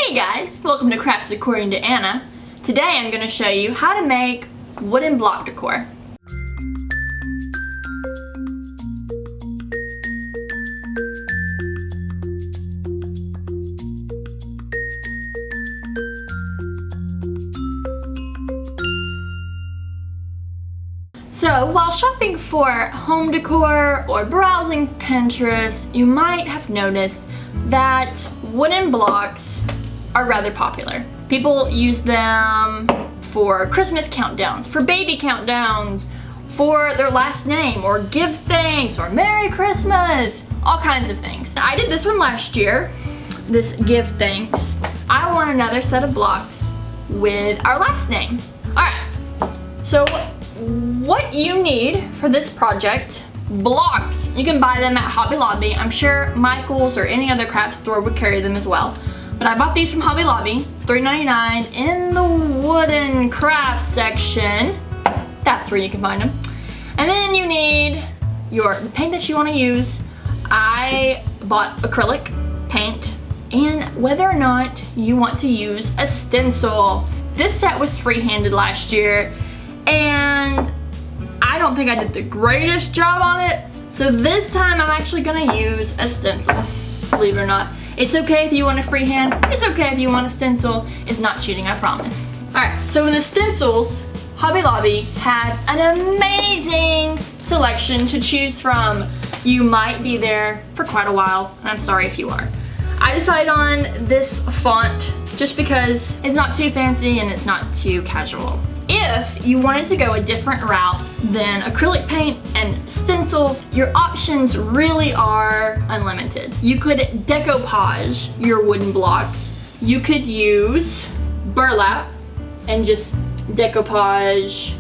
Hey guys, welcome to Crafts According to Anna. Today I'm going to show you how to make wooden block decor. So while shopping for home decor or browsing Pinterest, you might have noticed that wooden blocks are rather popular. People use them for Christmas countdowns, for baby countdowns, for their last name, or give thanks, or Merry Christmas, all kinds of things. I did this one last year, this give thanks. I want another set of blocks with our last name. All right, so what you need for this project: blocks. You can buy them at Hobby Lobby. I'm sure Michael's or any other craft store would carry them as well. But I bought these from Hobby Lobby, $3.99 in the wooden craft section. That's where you can find them. And then you need the paint that you want to use. I bought acrylic paint, and whether or not you want to use a stencil. This set was free-handed last year, and I don't think I did the greatest job on it. So this time I'm actually gonna use a stencil, believe it or not. It's okay if you want a freehand, it's okay if you want a stencil. It's not cheating, I promise. All right, so in the stencils, Hobby Lobby had an amazing selection to choose from. You might be there for quite a while, and I'm sorry if you are. I decided on this font just because it's not too fancy and it's not too casual. If you wanted to go a different route than acrylic paint and stencils, your options really are unlimited. You could decoupage your wooden blocks. You could use burlap and just decoupage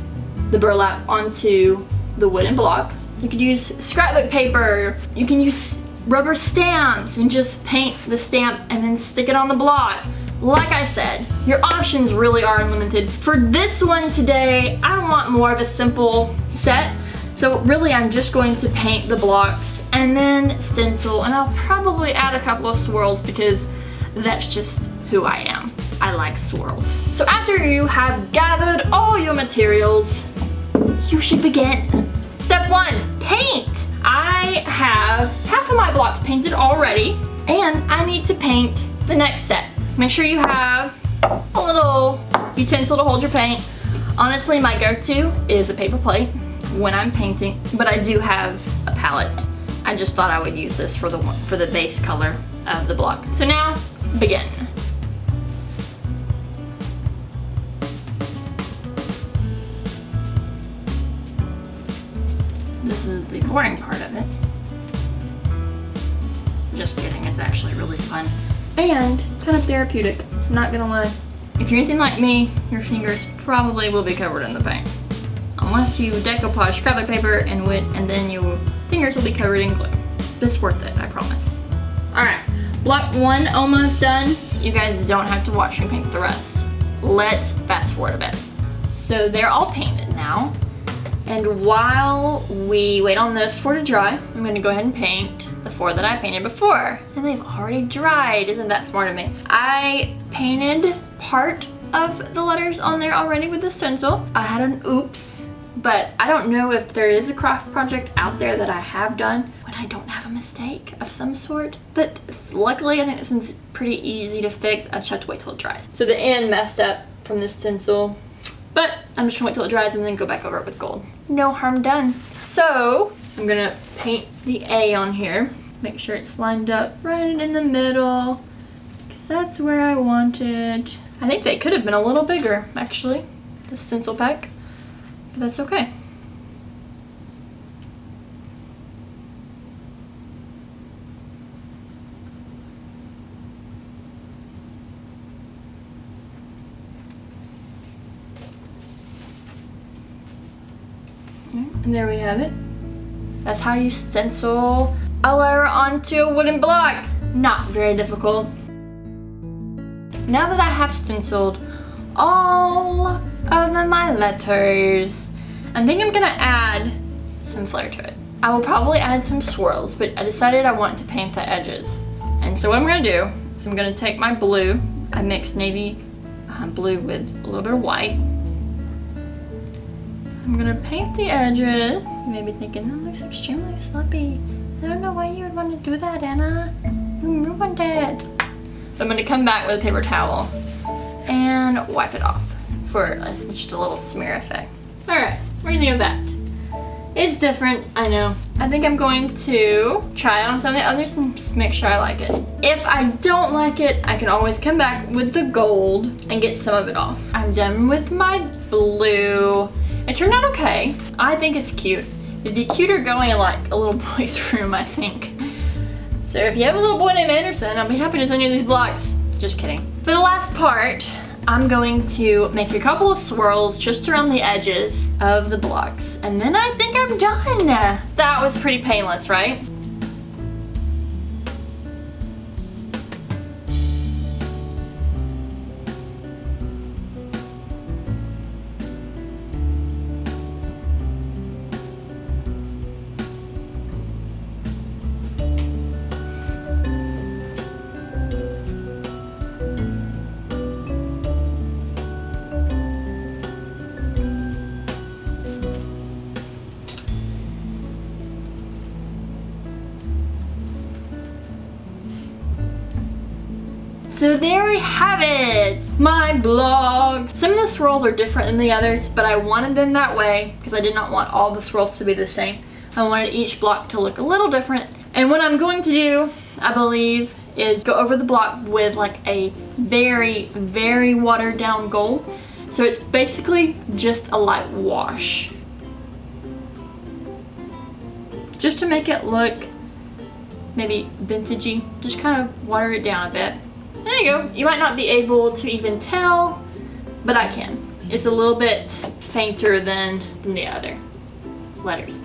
the burlap onto the wooden block. You could use scrapbook paper. You can use rubber stamps and just paint the stamp and then stick it on the block. Like I said, your options really are unlimited. For this one today, I want more of a simple set. So really I'm just going to paint the blocks and then stencil, and I'll probably add a couple of swirls because that's just who I am. I like swirls. So after you have gathered all your materials, you should begin. Step 1, paint. I have half of my blocks painted already, and I need to paint the next set. Make sure you have a little utensil to hold your paint. Honestly, my go-to is a paper plate when I'm painting, but I do have a palette. I just thought I would use this for the base color of the block. So now, begin. This is the boring part of it. Just kidding, it's actually really fun. And kind of therapeutic, not gonna lie. If you're anything like me, your fingers probably will be covered in the paint. Unless you decoupage scrapbook paper and wood, and then your fingers will be covered in glue. But it's worth it, I promise. Alright, block 1 almost done. You guys don't have to watch me paint the rest. Let's fast forward a bit. So they're all painted now. And while we wait on those 4 to dry, I'm gonna go ahead and paint the 4 that I painted before. And they've already dried, isn't that smart of me? I painted part of the letters on there already with the stencil. I had an oops, but I don't know if there is a craft project out there that I have done when I don't have a mistake of some sort. But luckily, I think this one's pretty easy to fix. I just have to wait till it dries. So the end messed up from the stencil, but I'm just gonna wait till it dries and then go back over it with gold. No harm done. So I'm gonna paint the A on here. Make sure it's lined up right in the middle, because that's where I want it. I think they could have been a little bigger, actually, the stencil pack, but that's okay. And there we have it. That's how you stencil a letter onto a wooden block. Not very difficult. Now that I have stenciled all of my letters, I think I'm gonna add some flair to it. I will probably add some swirls, but I decided I want to paint the edges. And so what I'm gonna do is I'm gonna take my blue I mixed navy blue with a little bit of white. I'm gonna paint the edges. You may be thinking, that looks extremely sloppy. I don't know why you would want to do that, Anna. You ruined it. So I'm gonna come back with a paper towel and wipe it off for just a little smear effect. All right, what do you think of that? It's different, I know. I think I'm going to try it on some of the others and just make sure I like it. If I don't like it, I can always come back with the gold and get some of it off. I'm done with my blue. It turned out okay. I think it's cute. It'd be cuter going in like a little boy's room, I think. So if you have a little boy named Anderson, I'll be happy to send you these blocks. Just kidding. For the last part, I'm going to make a couple of swirls just around the edges of the blocks. And then I think I'm done. That was pretty painless, right? So there we have it, my blog. Some of the swirls are different than the others, but I wanted them that way because I did not want all the swirls to be the same. I wanted each block to look a little different. And what I'm going to do, I believe, is go over the block with like a very, very watered down gold. So it's basically just a light wash. Just to make it look maybe vintagey, just kind of water it down a bit. There you go. You might not be able to even tell, but I can. It's a little bit fainter than the other letters.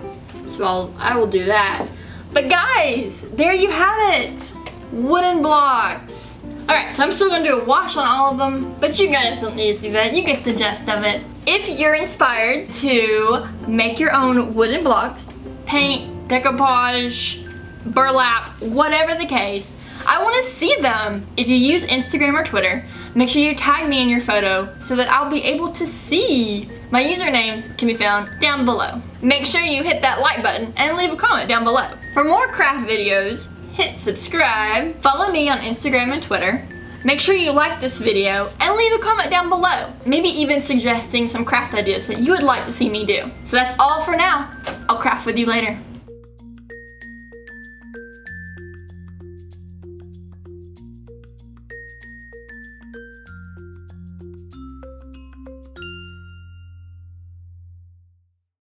So I will do that. But guys, there you have it. Wooden blocks. Alright, so I'm still gonna do a wash on all of them, but you guys don't need to see that. You get the gist of it. If you're inspired to make your own wooden blocks, paint, decoupage, burlap, whatever the case, I want to see them. If you use Instagram or Twitter, make sure you tag me in your photo so that I'll be able to see. My usernames can be found down below. Make sure you hit that like button and leave a comment down below. For more craft videos, hit subscribe, follow me on Instagram and Twitter. Make sure you like this video and leave a comment down below. Maybe even suggesting some craft ideas that you would like to see me do. So that's all for now. I'll craft with you later.